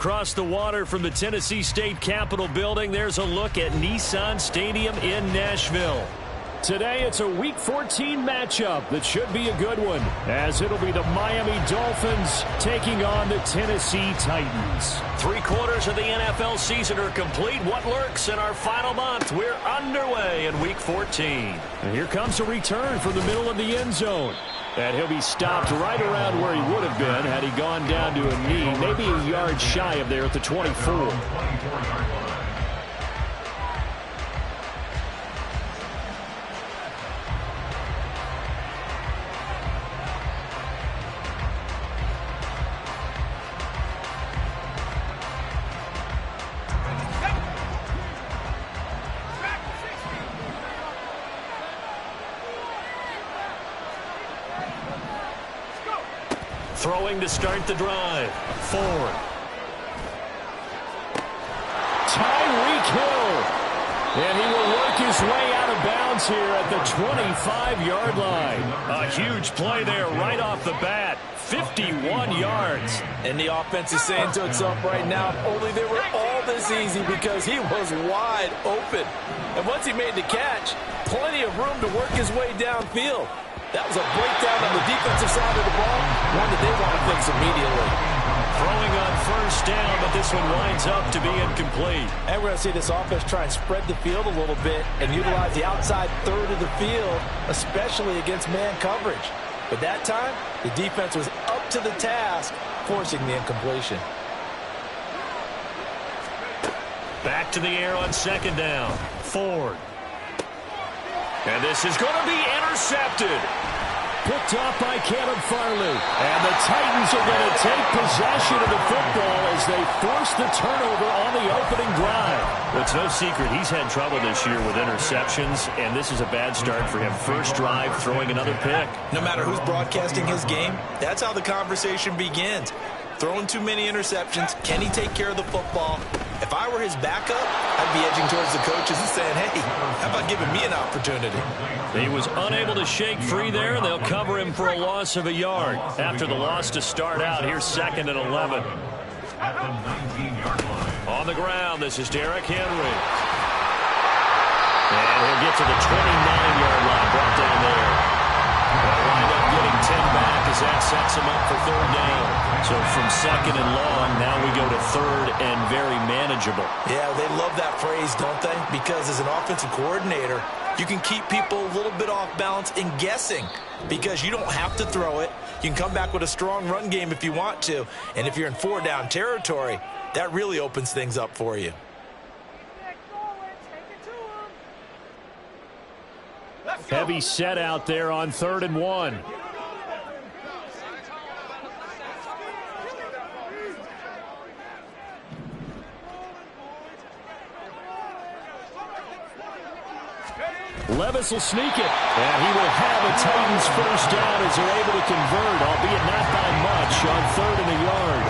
Across the water from the Tennessee State Capitol building, there's a look at Nissan Stadium in Nashville. Today, it's a Week 14 matchup that should be a good one, as it'll be the Miami Dolphins taking on the Tennessee Titans. 3/4 of the NFL season are complete. What lurks in our final month? We're underway in Week 14. And here comes a return from the middle of the end zone. And he'll be stopped right around where he would have been had he gone down to a knee, maybe a yard shy of there at the 24. Throwing to start the drive. Ford. Tyreek Hill. And he will work his way out of bounds here at the 25-yard line. A huge play there right off the bat. 51 yards. And the offense is saying to itself right now, only they were all this easy because he was wide open. And once he made the catch, plenty of room to work his way downfield. That was a breakdown on the defensive side of the ball, one that they want to fix immediately. Throwing on first down, but this one winds up to be incomplete. And we're going to see this offense try and spread the field a little bit and utilize the outside third of the field, especially against man coverage. But that time, the defense was up to the task, forcing the incompletion. Back to the air on second down. Ford. And this is going to be intercepted. Picked off by Caleb Farley. And the Titans are going to take possession of the football as they force the turnover on the opening drive. Well, it's no secret he's had trouble this year with interceptions, and this is a bad start for him. First drive, throwing another pick. No matter who's broadcasting his game, that's how the conversation begins. Throwing too many interceptions, can he take care of the football? If I were his backup, I'd be edging towards the coaches and saying, hey, how about giving me an opportunity? He was unable to shake free there, and they'll cover him for a loss of a yard. After the loss to start out, here's 2nd and 11. On the ground, this is Derrick Henry. And he'll get to the 29-yard line, brought down there. They'll wind up getting 10 back as that sets him up for 3rd down. So from 2nd and long, now we go to 3rd and very manageable. Yeah, they love that phrase, don't they? Because as an offensive coordinator, you can keep people a little bit off balance and guessing because you don't have to throw it. You can come back with a strong run game if you want to. And if you're in 4-down territory, that really opens things up for you. Heavy set out there on 3rd and 1. Levis will sneak it, and he will have a Titans first down as they're able to convert, albeit not by much, on 3rd and a yard.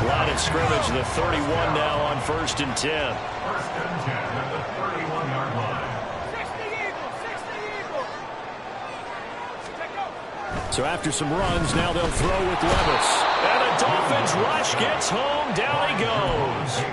Line of scrimmage, the 31 now on 1st and 10. So after some runs, now they'll throw with Levis. And the Dolphins rush gets home. Down he goes.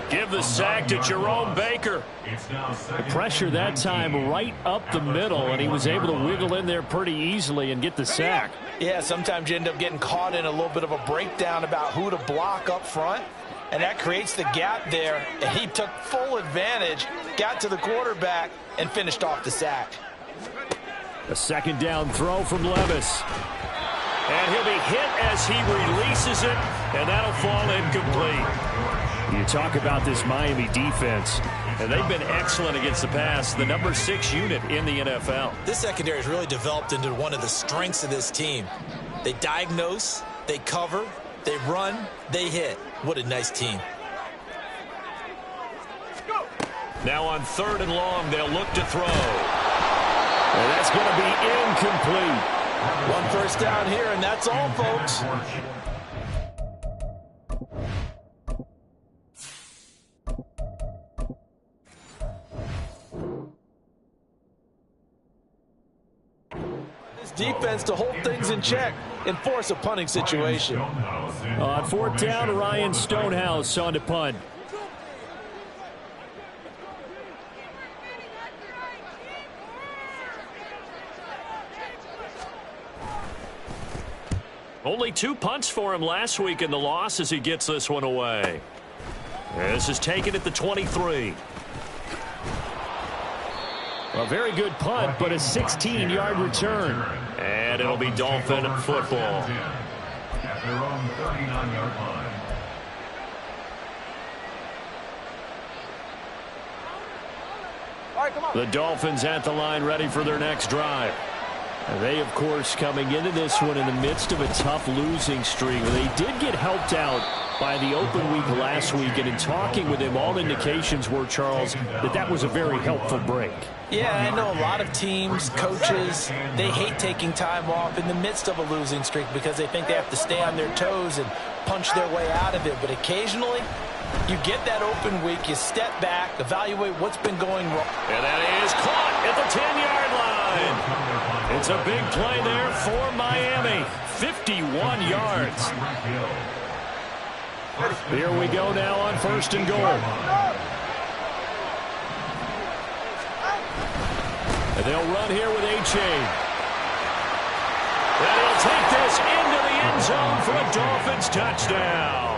Give the sack to Jerome Baker. The pressure that time right up the middle, and he was able to wiggle in there pretty easily and get the sack. Yeah, sometimes you end up getting caught in a little bit of a breakdown about who to block up front, and that creates the gap there. And he took full advantage, got to the quarterback, and finished off the sack. A 2nd down throw from Levis. And he'll be hit as he releases it, and that'll fall incomplete. You talk about this Miami defense, and they've been excellent against the pass, the number 6 unit in the NFL. This secondary has really developed into one of the strengths of this team. They diagnose, they cover, they run, they hit. What a nice team. Now on 3rd and long, they'll look to throw. And that's going to be incomplete. One first down here, and that's all, folks. defense to hold things in check and force a punting situation. On fourth down, Ryan Stonehouse on to punt. Only 2 punts for him last week in the loss as he gets this one away. This is taken at the 23. A very good punt, but a 16-yard return. And it'll be Dolphin football. At their own 39-yard line. The Dolphins at the line ready for their next drive. They, of course, coming into this one in the midst of a tough losing streak. They did get helped out by the open week last week, and in talking with him, all indications were, Charles, that was a very helpful break. Yeah, I know a lot of teams, coaches, they hate taking time off in the midst of a losing streak because they think they have to stay on their toes and punch their way out of it. But occasionally, you get that open week, you step back, evaluate what's been going wrong. And that is caught at the 10-yard line. It's a big play there for Miami. 51 yards. Here we go now on first and goal. And they'll run here with A-Chain. And he'll take this into the end zone for a Dolphins touchdown.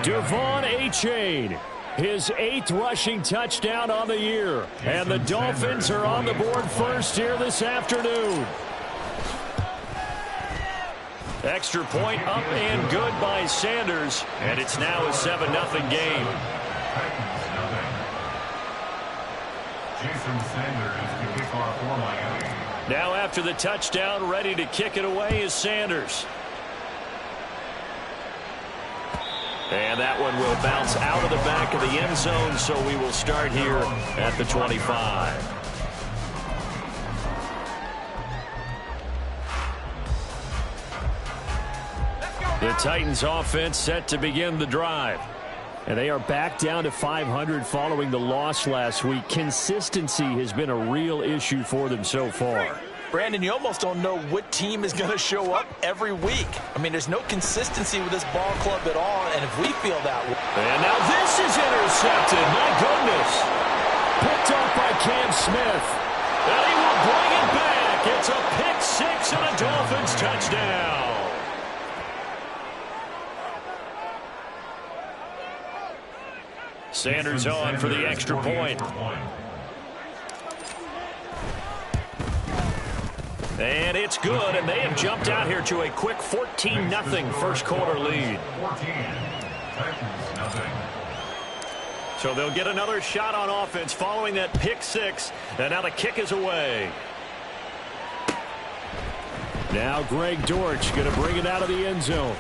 Devon A-Chain, his 8th rushing touchdown on the year. And the Dolphins are on the board first here this afternoon. Extra point up and good by Sanders. And it's now a 7-0 game. Jason Sanders to kick off for Miami. Now after the touchdown, ready to kick it away is Sanders. And that one will bounce out of the back of the end zone, so we will start here at the 25. The Titans offense set to begin the drive. And they are back down to 500 following the loss last week. Consistency has been a real issue for them so far. Brandon, you almost don't know what team is going to show up every week. I mean, there's no consistency with this ball club at all, and if we feel that way. And now this is intercepted. My goodness. Picked off by Cam Smith. And he will bring it back. It's a pick six and a Dolphins touchdown. Sanders on for the extra point. And it's good, and they have jumped out here to a quick 14-0 first quarter lead. So they'll get another shot on offense following that pick six, and now the kick is away. Now Greg Dortch going to bring it out of the end zone.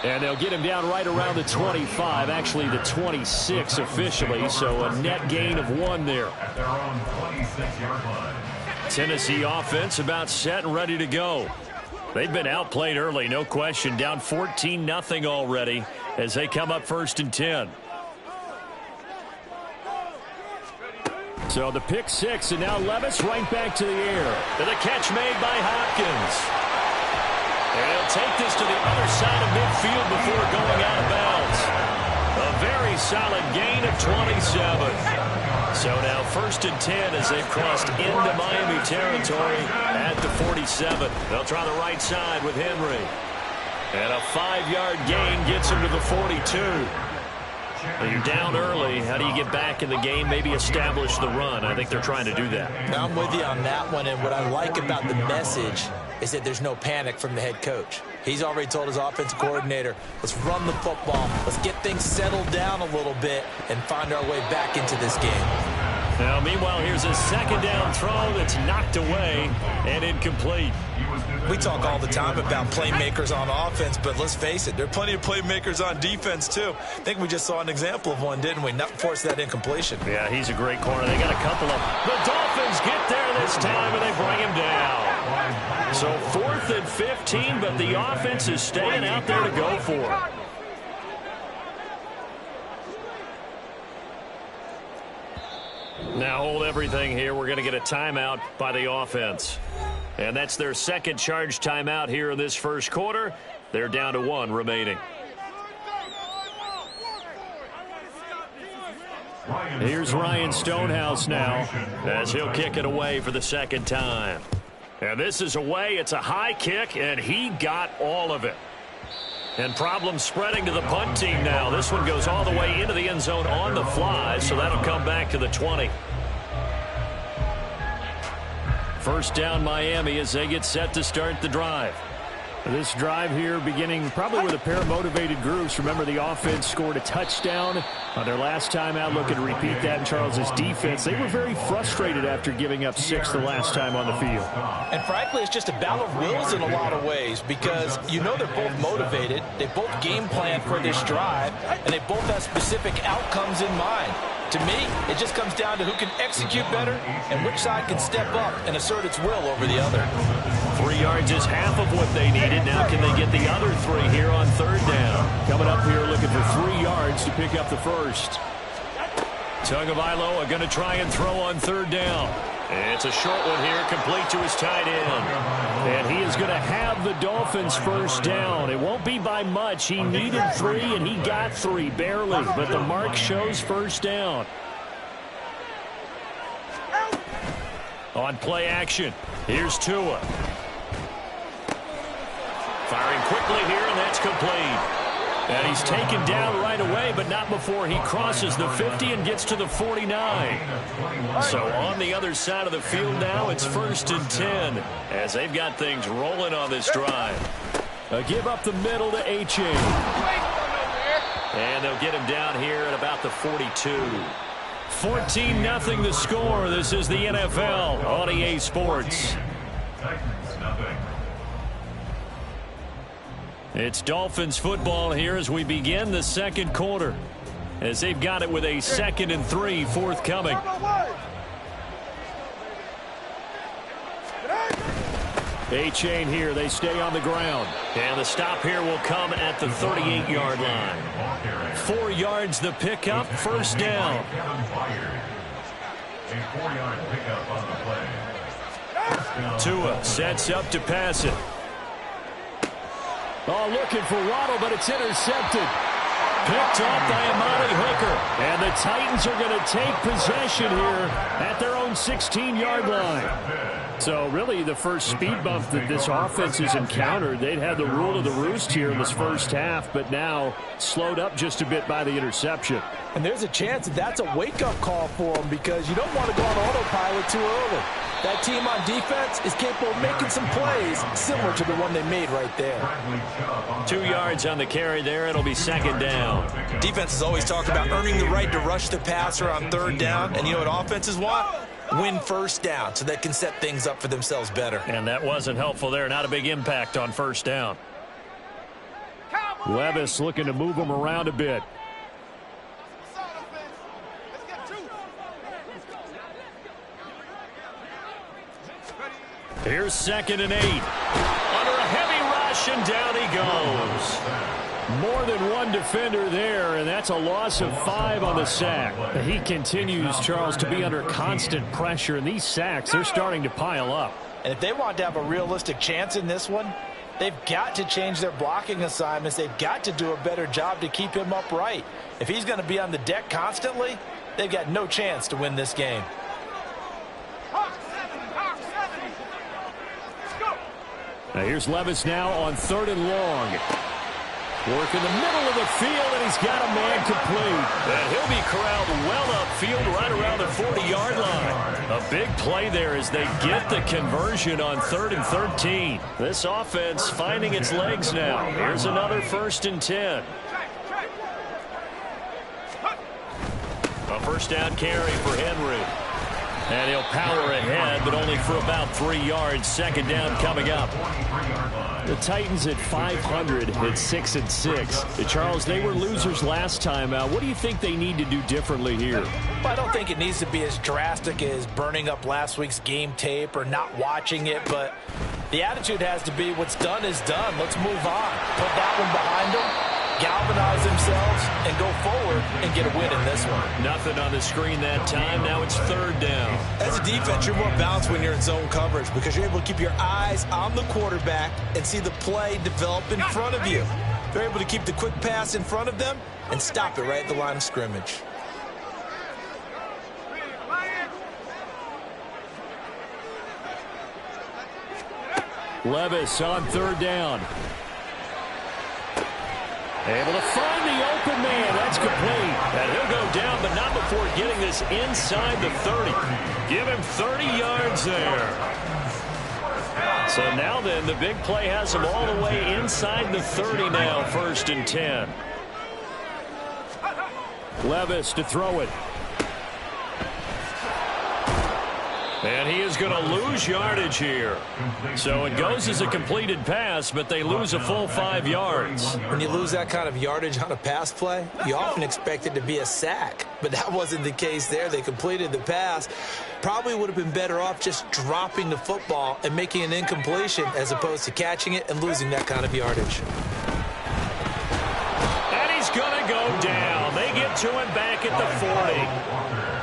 And they'll get him down right around the 25, actually the 26 officially, so a net gain of 1 there. At their own 26-yard line. Tennessee offense about set and ready to go. They've been outplayed early, no question, down 14-0 already as they come up first and 10. So the pick six, and now Levis right back to the air. And the catch made by Hopkins. And he'll take this to the other side of midfield before going out of bounds. A very solid gain of 27. So now first and 10 as they've crossed into Miami territory at the 47. They'll try the right side with Henry. And a 5-yard gain gets him to the 42. Well, you're down early. How do you get back in the game? Maybe establish the run. I think they're trying to do that. I'm with you on that one, and what I like about the message is that there's no panic from the head coach. He's already told his offensive coordinator, let's run the football, let's get things settled down a little bit and find our way back into this game. Now, meanwhile, here's a second down throw that's knocked away and incomplete. We talk all the time about playmakers on offense, but let's face it, there are plenty of playmakers on defense, too. I think we just saw an example of one, didn't we? Not force that incompletion. Yeah, he's a great corner. They got a couple of... The Dolphins get there this time, and they bring him down. So 4th and 15, but the offense is staying out there to go for it. Now hold everything here. We're going to get a timeout by the offense. And that's their second charge timeout here in this first quarter. They're down to 1 remaining. Here's Ryan Stonehouse now as he'll kick it away for the second time. And this is away. It's a high kick, and he got all of it. And problems spreading to the punt team now. This one goes all the way into the end zone on the fly, so that'll come back to the 20. First down Miami as they get set to start the drive. This drive here beginning probably with a pair of motivated groups. Remember, the offense scored a touchdown on their last time out. Looking to repeat that in Charles's defense. They were very frustrated after giving up 6 the last time on the field. And frankly, it's just a battle of wills in a lot of ways because you know they're both motivated. They both game plan for this drive, and they both have specific outcomes in mind. To me, it just comes down to who can execute better and which side can step up and assert its will over the other. 3 yards is half of what they needed. Now can they get the other 3 here on third down? Coming up here looking for 3 yards to pick up the first. Tagovailoa going to try and throw on third down. It's a short one here, complete to his tight end. And he is going to have the Dolphins first down. It won't be by much. He needed 3, and he got 3, barely. But the mark shows first down. On play action, here's Tua. Firing quickly here, and that's complete. And he's taken down right away, but not before he crosses the 50 and gets to the 49. So on the other side of the field now, it's 1st and 10 as they've got things rolling on this drive. A give up the middle to H.A. And they'll get him down here at about the 42. 14-0 the score. This is the NFL on EA Sports. It's Dolphins football here as we begin the second quarter, as they've got it with a 2nd and 3 forthcoming. A-chain here. They stay on the ground. And the stop here will come at the 38-yard line. 4 yards the pickup, first down. Tua sets up to pass it. Oh, looking for Waddle, but it's intercepted. Picked off by Amani Hooker. And the Titans are going to take possession here at their own 16-yard line. So really the first speed bump that this offense has encountered. They'd had the rule of the roost here in this first half, but now slowed up just a bit by the interception. And there's a chance that that's a wake-up call for them because you don't want to go on autopilot too early. That team on defense is capable of making some plays similar to the one they made right there. 2 yards on the carry there. It'll be second down. Defense has always talked about earning the right to rush the passer on third down. And you know what offenses want? Win first down so they can set things up for themselves better. And that wasn't helpful there. Not a big impact on first down. Levis looking to move him around a bit. Here's 2nd and 8. Under a heavy rush, and down he goes. More than one defender there, and that's a loss of 5 on the sack. He continues, Charles, to be under constant pressure, and these sacks, they're starting to pile up. And if they want to have a realistic chance in this one, they've got to change their blocking assignments. They've got to do a better job to keep him upright. If he's going to be on the deck constantly, they've got no chance to win this game. Now here's Levis now on 3rd and long. Work in the middle of the field, and he's got a man complete. And he'll be corralled well upfield right around the 40-yard line. A big play there as they get the conversion on 3rd and 13. This offense finding its legs now. Here's another 1st and 10. A first down carry for Henry. And he'll power ahead, but only for about 3 yards. Second down coming up. The Titans at 500 at 6 and 6. Charles, they were losers last time out. What do you think they need to do differently here? Well, I don't think it needs to be as drastic as burning up last week's game tape or not watching it, but the attitude has to be what's done is done. Let's move on. Put that one behind them galvanize themselves and go forward and get a win in this one. Nothing on the screen that time. Now it's third down. As a defense, you're more balanced when you're in zone coverage because you're able to keep your eyes on the quarterback and see the play develop in front of you. They're able to keep the quick pass in front of them and stop it right at the line of scrimmage. Levis on third down. Able to find the open man. That's complete. And he'll go down, but not before getting this inside the 30. Give him 30 yards there. So now then, the big play has him all the way inside the 30 now, 1st and 10. Levis to throw it. And he is going to lose yardage here. So it goes as a completed pass, but they lose a full 5 yards. When you lose that kind of yardage on a pass play, you often expect it to be a sack. But that wasn't the case there. They completed the pass. Probably would have been better off just dropping the football and making an incompletion as opposed to catching it and losing that kind of yardage. And he's going to go down. They get to him back at the 40.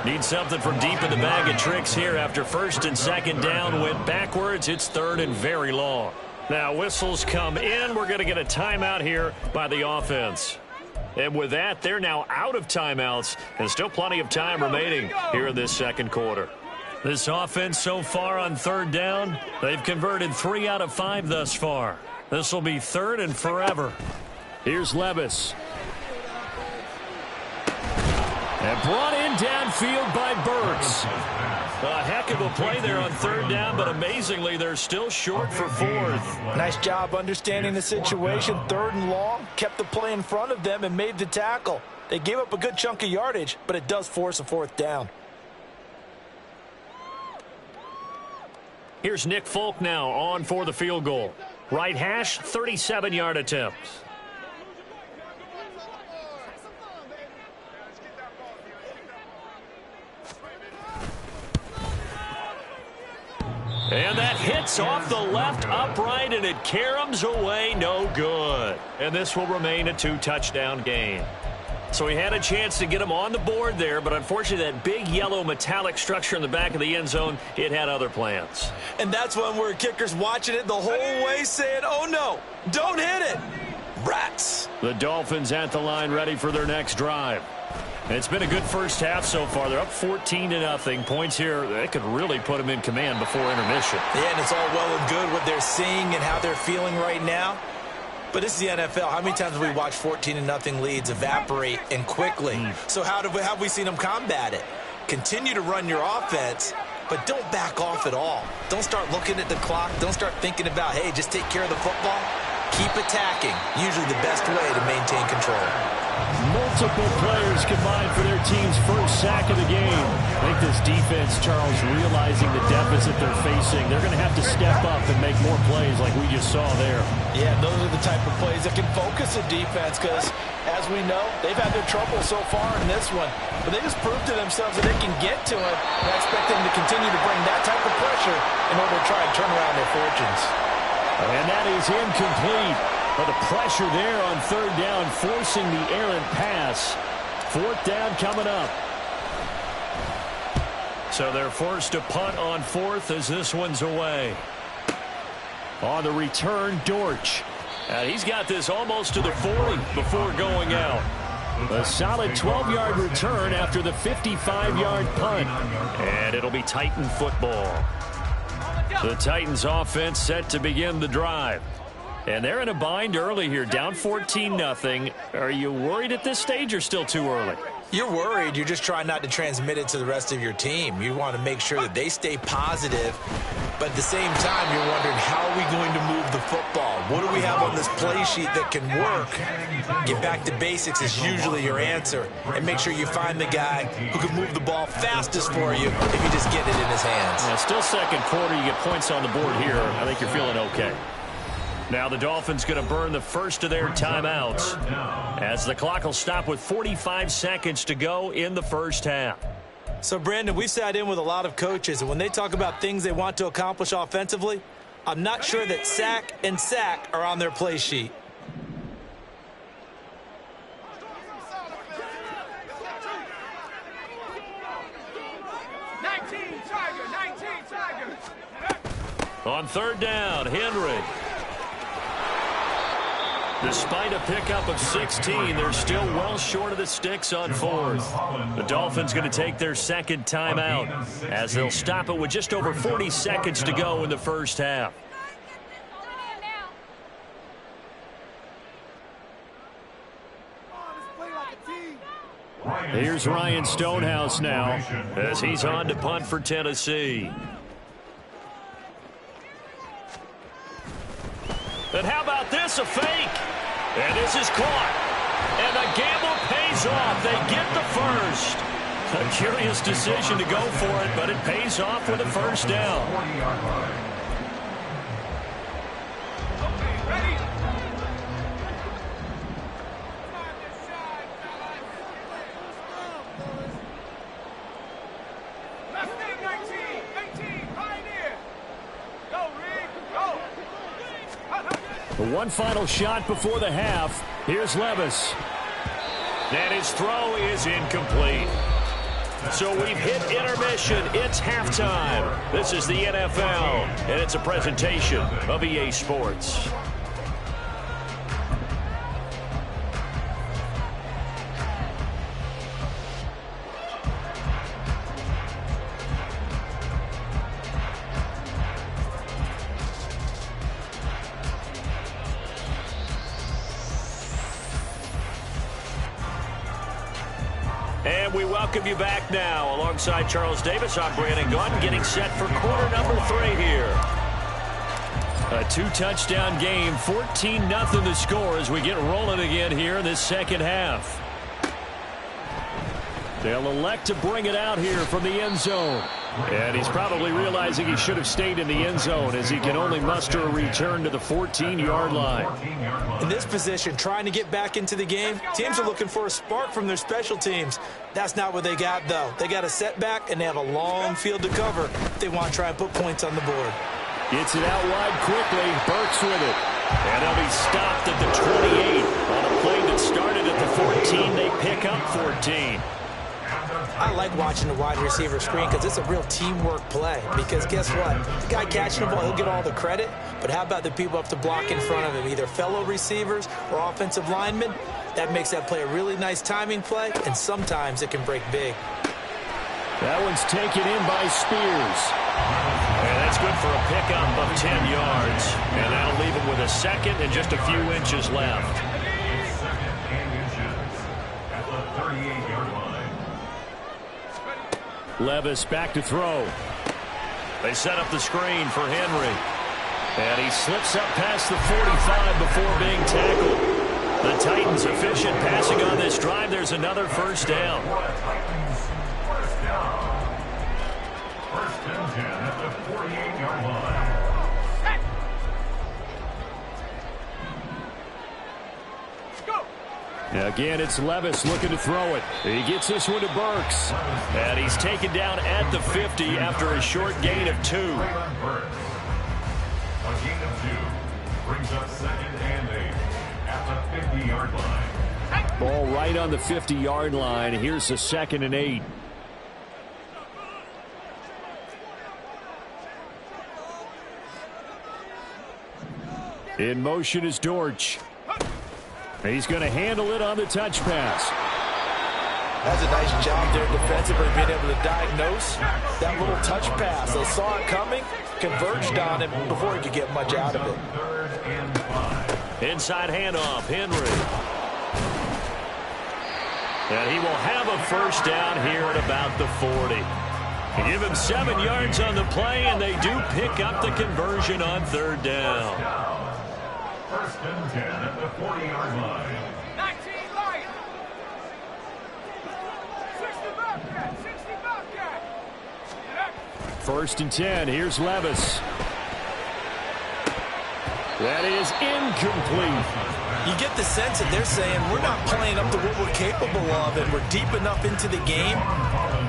Need something from deep in the bag of tricks here after 1st and 2nd down. Went backwards. It's 3rd and very long. Now whistles come in. We're going to get a timeout here by the offense. And with that, they're now out of timeouts and still plenty of time remaining here in this 2nd quarter. This offense so far on 3rd down, they've converted 3 out of 5 thus far. This will be 3rd and forever. Here's Levis. And brought in downfield by Burks. A heck of a play there on 3rd down, but amazingly, they're still short for 4th. Nice job understanding the situation. 3rd and long, kept the play in front of them and made the tackle. They gave up a good chunk of yardage, but it does force a 4th down. Here's Nick Folk now on for the field goal. Right hash, 37-yard attempt. And that hits off the left upright, and it caroms away, no good. And this will remain a 2-touchdown game. So he had a chance to get him on the board there, but unfortunately that big yellow metallic structure in the back of the end zone, it had other plans. And that's when we're kickers watching it the whole way saying, oh no, don't hit it. Rats. The Dolphins at the line ready for their next drive. And it's been a good first half so far. They're up 14-0. Points here, they could really put them in command before intermission. Yeah, and it's all well and good what they're seeing and how they're feeling right now. But this is the NFL. How many times have we watched 14-0 leads evaporate and quickly? So how have we seen them combat it? Continue to run your offense, but don't back off at all. Don't start looking at the clock. Don't start thinking about, hey, just take care of the football. Keep attacking. Usually the best way to maintain control. Multiple players combined for their team's first sack of the game. I think this defense, Charles, realizing the deficit they're facing, they're going to have to step up and make more plays like we just saw there. Yeah, those are the type of plays that can focus a defense because, as we know, they've had their trouble so far in this one. But they just proved to themselves that they can get to it. And I expect them to continue to bring that type of pressure in order to try and turn around their fortunes. And that is incomplete. But the pressure there on 3rd down, forcing the errant pass. 4th down coming up. So they're forced to punt on 4th as this one's away. On the return, Dortch. He's got this almost to the 40 before going out. A solid 12-yard return after the 55-yard punt. And it'll be Titan football. The Titans offense set to begin the drive. And they're in a bind early here, down 14-0. Are you worried at this stage or still too early? You're worried. You're just trying not to transmit it to the rest of your team. You want to make sure that they stay positive. But at the same time, you're wondering, how are we going to move the football? What do we have on this play sheet that can work? Get back to basics is usually your answer. And make sure you find the guy who can move the ball fastest for you if you just get it in his hands. Yeah, still 2nd quarter. You get points on the board here. I think you're feeling okay. Now the Dolphins going to burn the first of their timeouts as the clock will stop with 45 seconds to go in the first half. So, Brandon, we've sat in with a lot of coaches, and when they talk about things they want to accomplish offensively, I'm not sure that sack and sack are on their play sheet. On third down, Henry. Despite a pickup of 16, they're still well short of the sticks on fourth. The Dolphins going to take their second timeout as they'll stop it with just over 40 seconds to go in the first half. Here's Ryan Stonehouse now as he's on to punt for Tennessee. And how about this, a fake? And this is caught. And the gamble pays off. They get the first. A curious decision to go for it, but it pays off with a first down. One final shot before the half. Here's Levis. And his throw is incomplete. So we've hit intermission. It's halftime. This is the NFL, and it's a presentation of EA Sports. And we welcome you back now. Alongside Charles Davis, I'm Brandon Gunn, getting set for quarter number 3 here. A 2-touchdown game, 14-0 the score as we get rolling again here in this second half. They'll elect to bring it out here from the end zone. And he's probably realizing he should have stayed in the end zone as he can only muster a return to the 14-yard line. In this position, trying to get back into the game, teams are looking for a spark from their special teams. That's not what they got, though. They got a setback, and they have a long field to cover if they want to try and put points on the board. Gets it out wide quickly. Burks with it. And they'll be stopped at the 28. On a play that started at the 14, they pick up 14. I like watching the wide receiver screen because it's a real teamwork play. Because guess what? The guy catching the ball, he'll get all the credit. But how about the people up to block in front of him, either fellow receivers or offensive linemen? That makes that play a really nice timing play, and sometimes it can break big. That one's taken in by Spears. And that's good for a pickup of 10 yards. And that'll leave him with a second and just a few inches left. Levis back to throw. They set up the screen for Henry. And he slips up past the 45 before being tackled. The Titans efficient passing on this drive. There's another first down. First and 10 at the 48-yard line. Again, it's Levis looking to throw it. He gets this one to Burks. And he's taken down at the 50 after a short gain of 2. A gain of 2 brings up second and 8 at the 50-yard line. Ball right on the 50-yard line. Here's the second and 8. In motion is Dortch. He's going to handle it on the touch pass. That's a nice job there defensively, being able to diagnose that little touch pass. They saw it coming, converged on it before he could get much out of it. Inside handoff, Henry. And he will have a first down here at about the 40. Give him 7 yards on the play, and they do pick up the conversion on third down. First and 10 at the 40-yard line. 19 Lions. 60 Bobcat. 60 Bobcat. First and 10. Here's Levis. That is incomplete. You get the sense that they're saying we're not playing up to what we're capable of, and we're deep enough into the game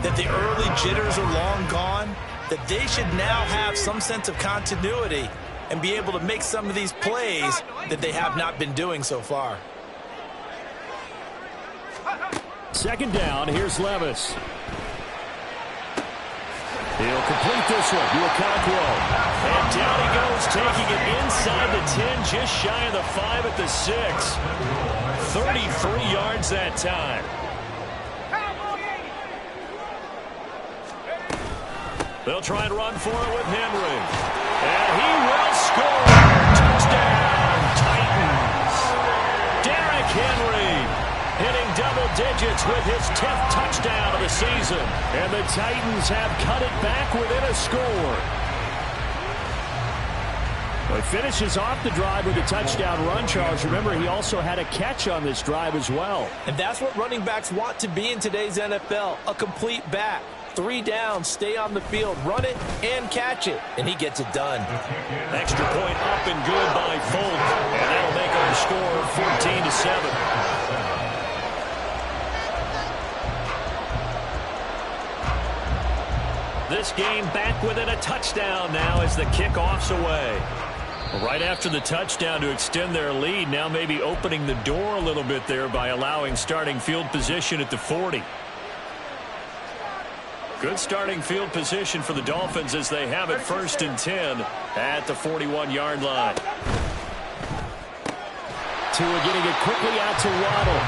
that the early jitters are long gone, that they should now have some sense of continuity and be able to make some of these plays that they have not been doing so far. Second down, here's Levis. He'll complete this one to Okonkwo. And down he goes, taking it inside the 10, just shy of the 5 at the 6. 33 yards that time. They'll try and run for it with Henry. And he will score. Touchdown, Titans. Derrick Henry hitting double digits with his 10th touchdown of the season. And the Titans have cut it back within a score. Well, he finishes off the drive with a touchdown run, Charles. Remember, he also had a catch on this drive as well. And that's what running backs want to be in today's NFL, a complete back. 3 downs, stay on the field, run it, and catch it. And he gets it done. Extra point up and good by Folk. And that'll make our score 14-7. This game back within a touchdown now as the kickoff's away. Right after the touchdown to extend their lead, now maybe opening the door a little bit there by allowing starting field position at the 40. Good starting field position for the Dolphins as they have it 1st and 10 at the 41-yard line. Tua getting it quickly out to Waddle.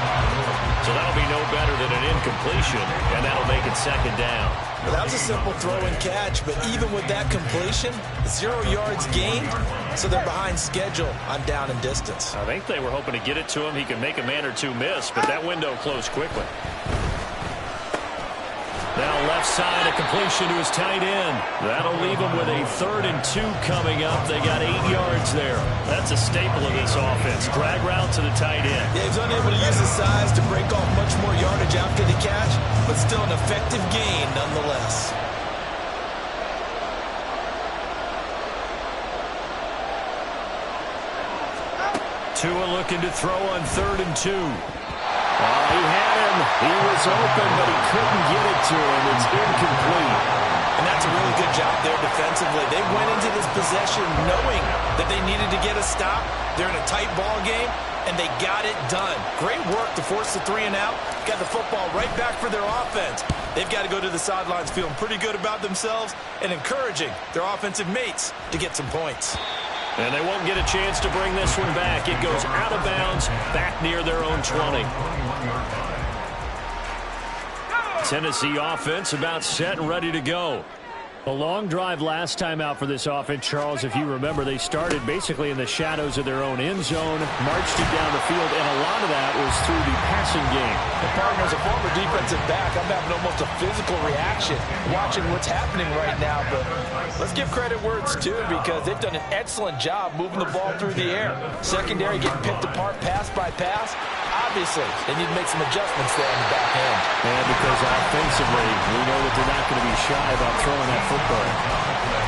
So that'll be no better than an incompletion, and that'll make it 2nd down. Well, that was a simple throw and catch, but even with that completion, 0 yards gained, so they're behind schedule on down and distance. I think they were hoping to get it to him. He could make a man or two miss, but that window closed quickly. Now left side, a completion to his tight end. That'll leave him with a 3rd and 2 coming up. They got 8 yards there. That's a staple of this offense. Drag route to the tight end. Yeah, he's unable to use his size to break off much more yardage after the catch, but still an effective gain nonetheless. Tua looking to throw on 3rd and 2. He had him. He was open, but he couldn't get it to him. It's incomplete. And that's a really good job there defensively. They went into this possession knowing that they needed to get a stop. They're in a tight ball game, and they got it done. Great work to force the 3 and out. Got the football right back for their offense. They've got to go to the sidelines feeling pretty good about themselves and encouraging their offensive mates to get some points. And they won't get a chance to bring this one back. It goes out of bounds, back near their own 20. Tennessee offense about set and ready to go. A long drive last time out for this offense, Charles. If you remember, they started basically in the shadows of their own end zone, marched it down the field, and a lot of that was through the passing game. The partner, as a former defensive back, I'm having almost a physical reaction watching what's happening right now. But let's give credit where it's due, because they've done an excellent job moving the ball through the air. Secondary getting picked apart pass by pass. Obviously, they need to make some adjustments there in the back end. And because offensively, we know that they're not going to be shy about throwing that football.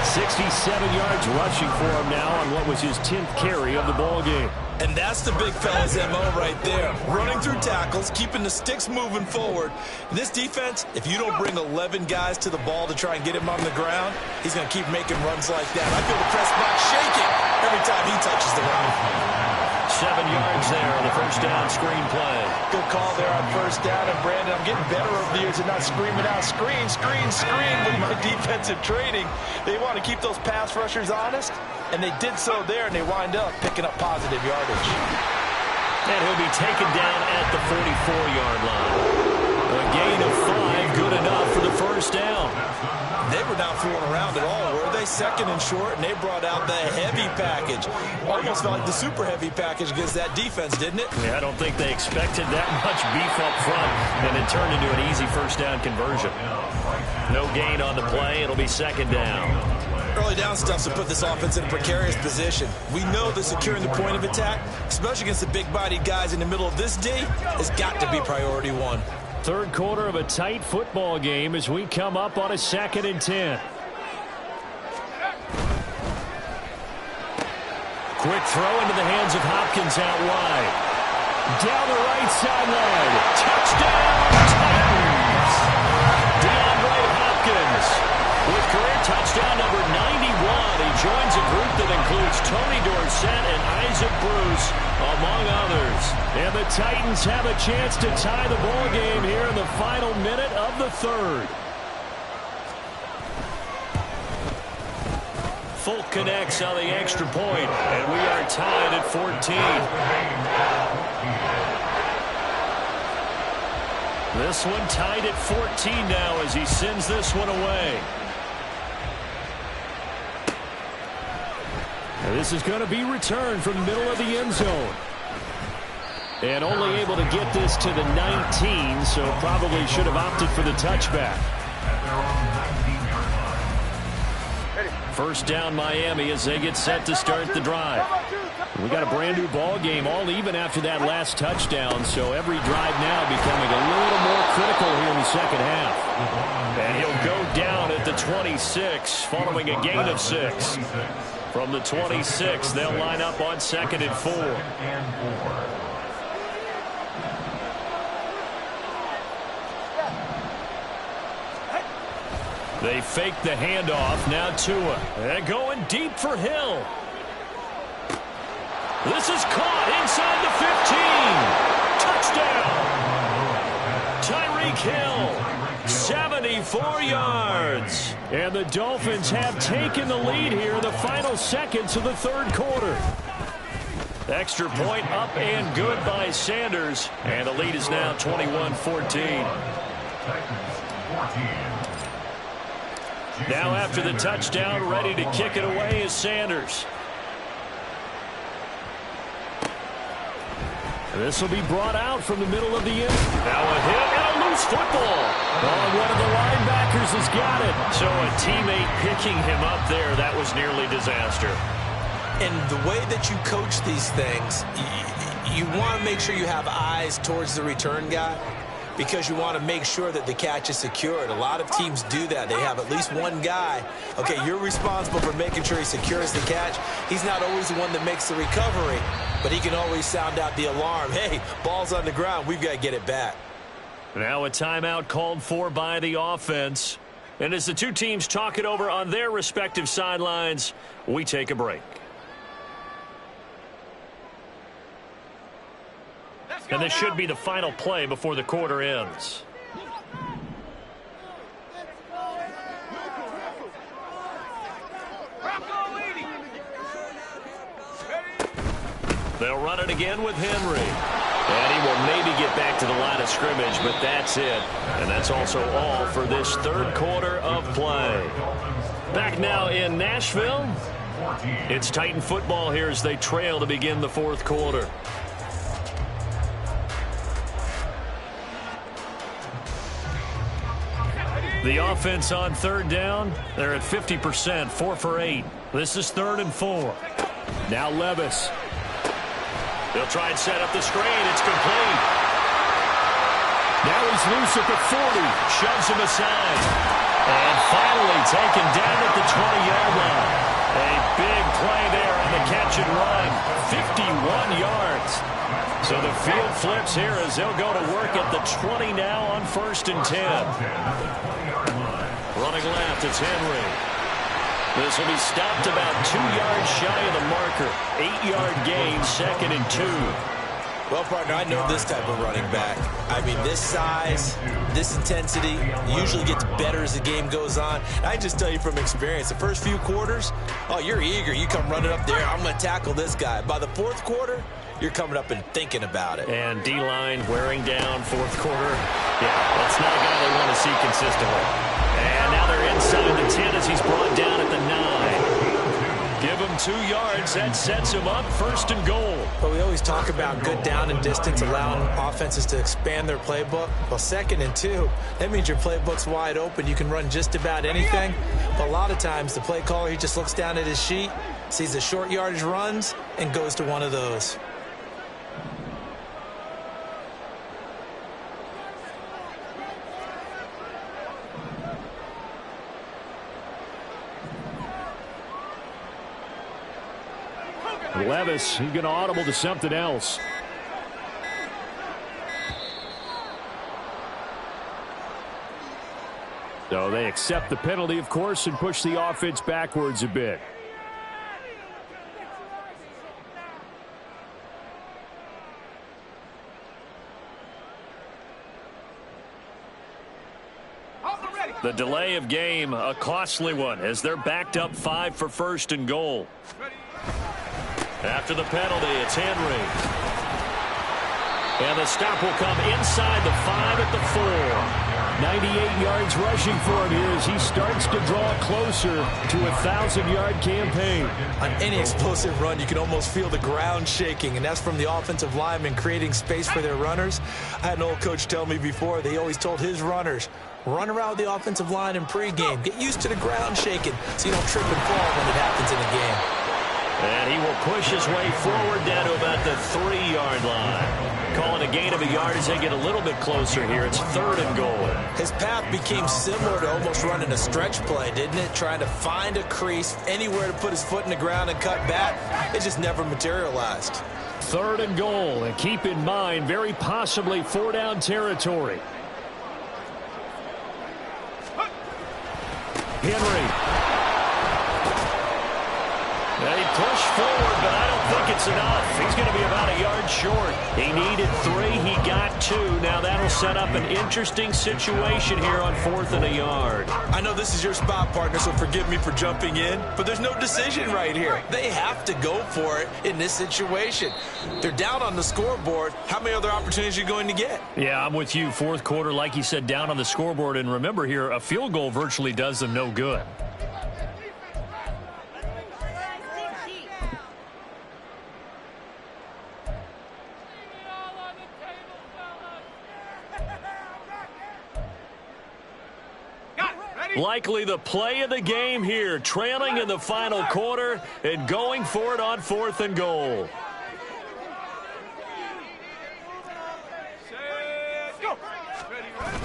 67 yards rushing for him now on what was his 10th carry of the ball game. And that's the big fella's MO right there. Running through tackles, keeping the sticks moving forward. This defense, if you don't bring 11 guys to the ball to try and get him on the ground, he's going to keep making runs like that. I feel the press box shaking every time he touches the ground. 7 yards there on the first down screen play. Good call there on first down. And Brandon, I'm getting better over the years and not screaming out, screen, screen, screen with my defensive training. They want to keep those pass rushers honest, and they did so there, and they wind up picking up positive yardage. And he'll be taken down at the 44-yard line. A gain of 5, good enough for the first down. They were not fooling around at all, were they? 2nd and short, and they brought out the heavy package. Almost felt like the super heavy package against that defense, didn't it? Yeah, I don't think they expected that much beef up front, and it turned into an easy first down conversion. No gain on the play. It'll be 2nd down. Early down stuff to put this offense in a precarious position. We know that securing the point of attack, especially against the big-bodied guys in the middle of this D, has got to be priority 1. Third quarter of a tight football game as we come up on a 2nd and 10. Quick throw into the hands of Hopkins out wide. Down the right sideline. Touchdown, Titans! DeAndre Hopkins with career touchdown number 91. He joins a group that includes Tony Dorsett and Isaac Bruce, among others. And the Titans have a chance to tie the ball game here in the final minute of the 3rd. Folk connects on the extra point, and we are tied at 14. This one tied at 14 now as he sends this one away. And this is going to be returned from the middle of the end zone. And only able to get this to the 19, so probably should have opted for the touchback. First down Miami as they get set to start the drive. We got a brand new ball game, all even after that last touchdown, so every drive now becoming a little more critical here in the second half. And he'll go down at the 26 following a gain of 6. From the 26, they'll line up on 2nd and 4. They fake the handoff. Now Tua. And going deep for Hill. This is caught inside the 15. Touchdown. Tyreek Hill. 74 yards. And the Dolphins have taken the lead here in the final seconds of the third quarter. Extra point up and good by Sanders. And the lead is now 21-14. Now after the touchdown, ready to kick it away is Sanders. This will be brought out from the middle of the end. Now a hit and a loose football. Oh, one of the linebackers has got it. So a teammate picking him up there, that was nearly disaster. And the way that you coach these things, you want to make sure you have eyes towards the return guy, because you want to make sure that the catch is secured. A lot of teams do that. They have at least one guy. Okay, you're responsible for making sure he secures the catch. He's not always the one that makes the recovery, but he can always sound out the alarm. Hey, ball's on the ground. We've got to get it back. Now a timeout called for by the offense. And as the two teams talk it over on their respective sidelines, we take a break. And this should be the final play before the quarter ends. They'll run it again with Henry. And he will maybe get back to the line of scrimmage, but that's it. And that's also all for this third quarter of play. Back now in Nashville. It's Titan football here as they trail to begin the fourth quarter. The offense on third down, they're at 50%, 4 for 8. This is 3rd and 4. Now Levis. They'll try and set up the screen. It's complete. Now he's loose at the 40. Shoves him aside. And finally taken down at the 20-yard line. A big play there on the catch and run. 51 yards. So the field flips here as they'll go to work at the 20 now on 1st and 10. Running left, it's Henry. This will be stopped about 2 yards shy of the marker. 8-yard gain, 2nd and 2. Well, partner, I know this type of running back. I mean, this size, this intensity usually gets better as the game goes on. I just tell you from experience, the first few quarters, oh, you're eager. You come running up there, I'm going to tackle this guy. By the fourth quarter, you're coming up and thinking about it. And D-line wearing down fourth quarter. Yeah, that's not a guy they want to see consistently. And now they're inside the 10 as he's brought down at the 9. Give him 2 yards. That sets him up 1st and goal. But we always talk about good down and distance, allowing offenses to expand their playbook. Well, 2nd and 2, that means your playbook's wide open. You can run just about anything. But a lot of times, the play caller, he just looks down at his sheet, sees the short yardage runs, and goes to one of those. Levis, he's going to audible to something else. So they accept the penalty, of course, and push the offense backwards a bit. On the ready. The delay of game, a costly one, as they're backed up 5 for first and goal. After the penalty, it's Henry. And the stop will come inside the 5 at the 4. 98 yards rushing for him here as he starts to draw closer to a 1,000-yard campaign. On any explosive run, you can almost feel the ground shaking, and that's from the offensive linemen creating space for their runners. I had an old coach tell me before, they always told his runners, run around the offensive line in pregame. Get used to the ground shaking so you don't trip and fall when it happens in the game. And he will push his way forward down to about the 3-yard line. Calling a gain of a yard as they get a little bit closer here. It's 3rd and goal. His path became similar to almost running a stretch play, didn't it? Trying to find a crease, anywhere to put his foot in the ground and cut back. It just never materialized. 3rd and goal. And keep in mind, very possibly 4-down territory. Henry. They push forward, but I don't think it's enough. He's going to be about a yard short. He needed 3. He got 2. Now that'll set up an interesting situation here on 4th and a yard. I know this is your spot, partner, so forgive me for jumping in, but there's no decision right here. They have to go for it in this situation. They're down on the scoreboard. How many other opportunities are you going to get? Yeah, I'm with you. 4th quarter, like you said, down on the scoreboard. And remember here, a field goal virtually does them no good. Likely the play of the game here, trailing in the final quarter and going for it on 4th and goal.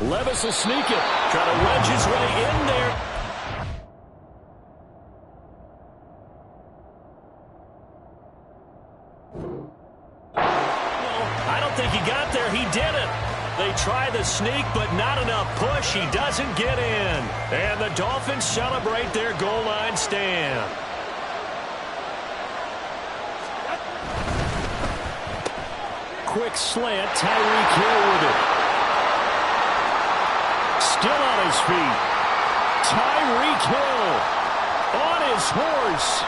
Levis will sneak it, try to wedge his way in there. I don't think he got there. He did it. They try the sneak, but not enough push. He doesn't get in. And the Dolphins celebrate their goal line stand. Quick slant, Tyreek Hill with it. Still on his feet. Tyreek Hill on his horse.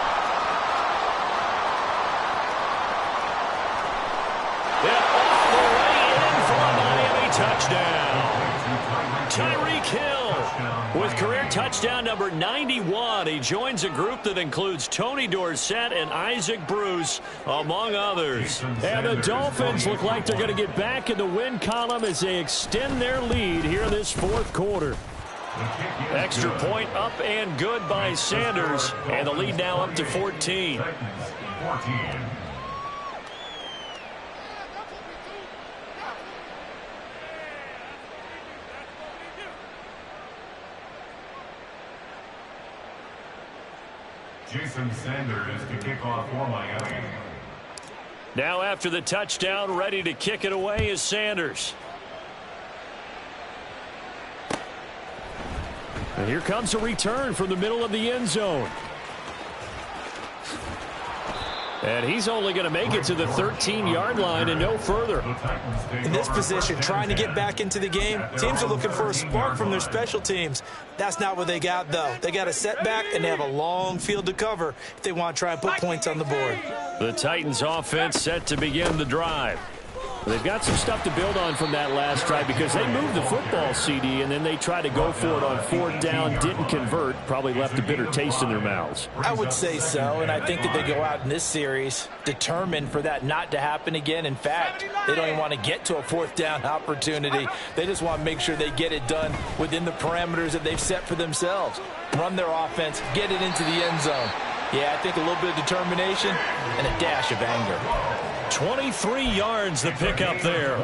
Touchdown. Tyreek Hill with career touchdown number 91. He joins a group that includes Tony Dorsett and Isaac Bruce, among others. And the Dolphins look like they're going to get back in the win column as they extend their lead here in this 4th quarter. Extra point up and good by Sanders. And the lead now up to 14. Jason Sanders to kick off for Miami. Now after the touchdown, ready to kick it away is Sanders. And here comes a return from the middle of the end zone. And he's only going to make it to the 13-yard line and no further. In this position, trying to get back into the game, teams are looking for a spark from their special teams. That's not what they got, though. They got a setback, and they have a long field to cover if they want to try and put points on the board. The Titans offense set to begin the drive. They've got some stuff to build on from that last drive because they moved the football, CD, and then they tried to go for it on 4th down, didn't convert, probably left a bitter taste in their mouths. I would say so, and I think that they go out in this series determined for that not to happen again. In fact, they don't even want to get to a 4th down opportunity. They just want to make sure they get it done within the parameters that they've set for themselves. Run their offense, get it into the end zone. Yeah, I think a little bit of determination and a dash of anger. 23 yards the pickup there.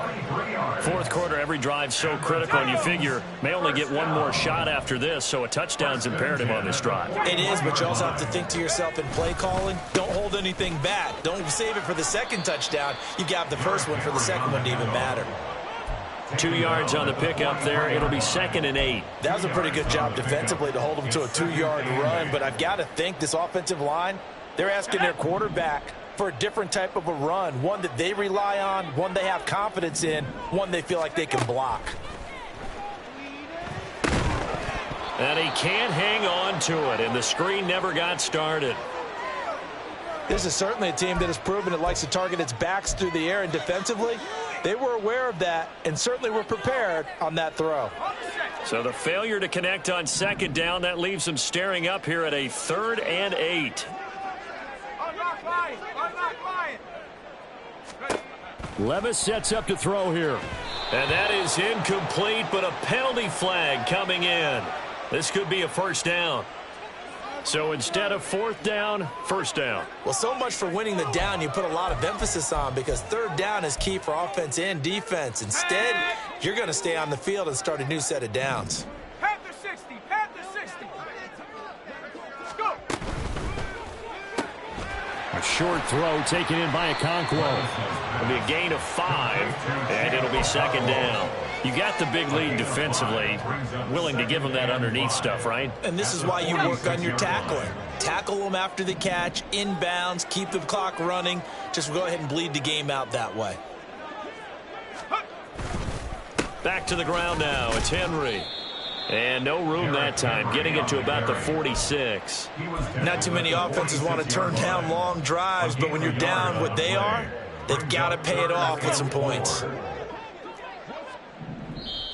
4th quarter, every drive so critical, and you figure may only get one more shot after this, so a touchdown's imperative on this drive. It is, but you also have to think to yourself in play calling, don't hold anything back. Don't save it for the second touchdown. You got the first one for the second one to even matter. 2 yards on the pickup there. It'll be 2nd and 8. That was a pretty good job defensively to hold them to a 2-yard run, but I've got to think this offensive line, they're asking their quarterback for a different type of a run, one that they rely on, one they have confidence in, one they feel like they can block. And he can't hang on to it, and the screen never got started. This is certainly a team that has proven it likes to target its backs through the air, and defensively, they were aware of that and certainly were prepared on that throw. So the failure to connect on second down, that leaves them staring up here at a 3rd and 8. Levis sets up to throw here. And that is incomplete, but a penalty flag coming in. This could be a first down. So instead of 4th down, first down. Well, so much for winning the down you put a lot of emphasis on, because 3rd down is key for offense and defense. Instead, you're going to stay on the field and start a new set of downs. Panther 60, Panther 60. Go. A short throw taken in by Okonkwo. It'll be a gain of 5, and it'll be 2nd down. You got the big lead defensively, willing to give them that underneath stuff, right? And this is why you work on your tackling. Tackle them after the catch, inbounds, keep the clock running. Just go ahead and bleed the game out that way. Back to the ground now. It's Henry. And no room that time, getting it to about the 46. Not too many offenses want to turn down long drives, but when you're down what they are, they've got to pay it off with some points.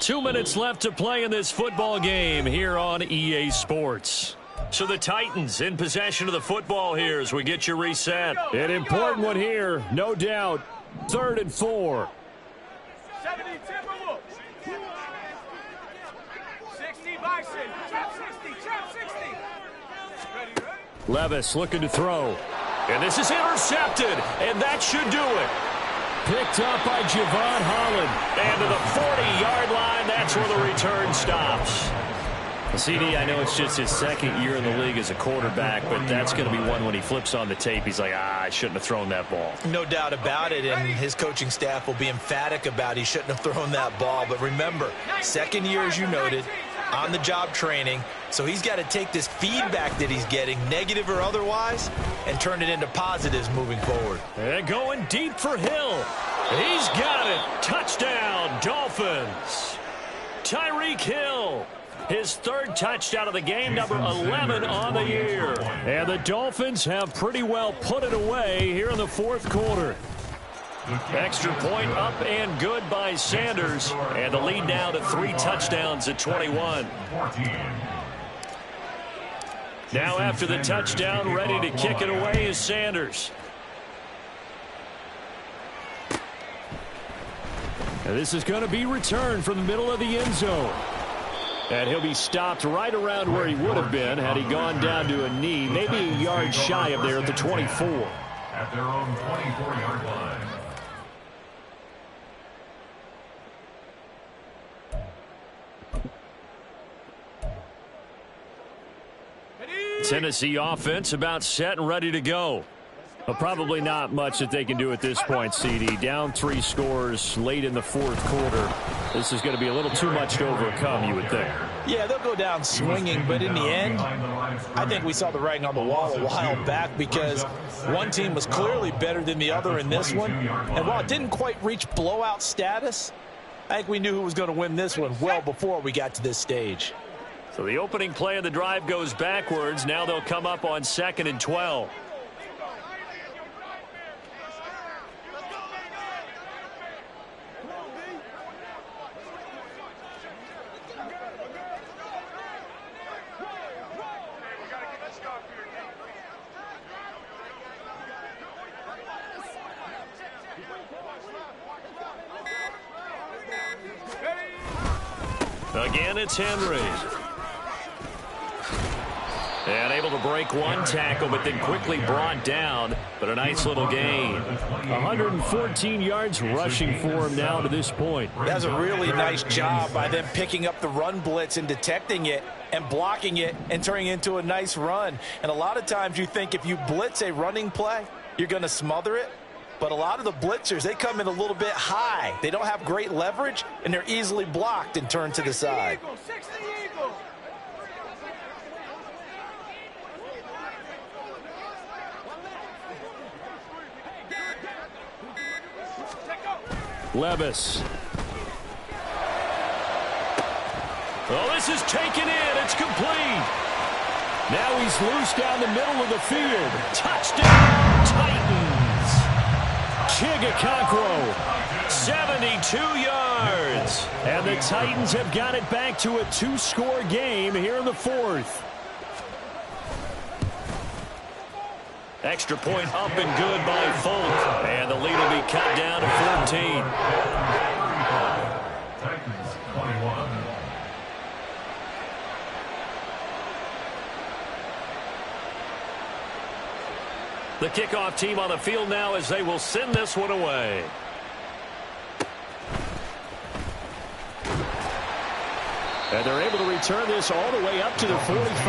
2 minutes left to play in this football game here on EA Sports. So the Titans in possession of the football here as we get you reset. An important one here, no doubt. 3rd and 4. 70 Timberwolves. 60 Bison. Trap 60, trap 60. Ready, ready? Levis looking to throw. And this is intercepted, and that should do it. Picked up by Javon Holland. And to the 40-yard line, that's where the return stops. CD, I know it's just his 2nd year in the league as a quarterback, but that's going to be one when he flips on the tape. He's like, I shouldn't have thrown that ball. No doubt about it, and his coaching staff will be emphatic about he shouldn't have thrown that ball. But remember, 2nd year, as you noted, on-the-job training, so he's got to take this feedback that he's getting, negative or otherwise, and turn it into positives moving forward. And going deep for Hill. He's got it. Touchdown, Dolphins. Tyreek Hill. His 3rd touchdown of the game, number 11 on the year. And the Dolphins have pretty well put it away here in the 4th quarter. Extra point up and good by Sanders. And the lead now to 3 touchdowns at 21. Now after the touchdown, ready to kick it away is Sanders. And this is going to be returned from the middle of the end zone. And he'll be stopped right around where he would have been had he gone down to a knee, maybe a yard shy of there at the 24. At their own 24-yard line. Tennessee offense about set and ready to go. But probably not much that they can do at this point, CD. Down 3 scores late in the 4th quarter. This is going to be a little too much to overcome, you would think. Yeah, they'll go down swinging, but in the end, I think we saw the writing on the wall a while back because one team was clearly better than the other in this one. And while it didn't quite reach blowout status, I think we knew who was going to win this one well before we got to this stage. So the opening play of the drive goes backwards. Now they'll come up on 2nd and 12. Again, it's Henry. And able to break one tackle, but then quickly brought down. But a nice little gain. 114 yards rushing for him now to this point. That's a really nice job by them picking up the run blitz and detecting it and blocking it and turning it into a nice run. And a lot of times you think if you blitz a running play, you're going to smother it. But a lot of the blitzers, they come in a little bit high. They don't have great leverage, and they're easily blocked and turned to the side. Levis. Oh, this is taken in. It's complete. Now he's loose down the middle of the field. Touchdown, Titans. Chigakankro, 72 yards. And the Titans have got it back to a 2-score game here in the fourth. Extra point up and good by Folk. And the lead will be cut down to 14. Titans 21. The kickoff team on the field now as they will send this one away. And they're able to return this all the way up to the 45.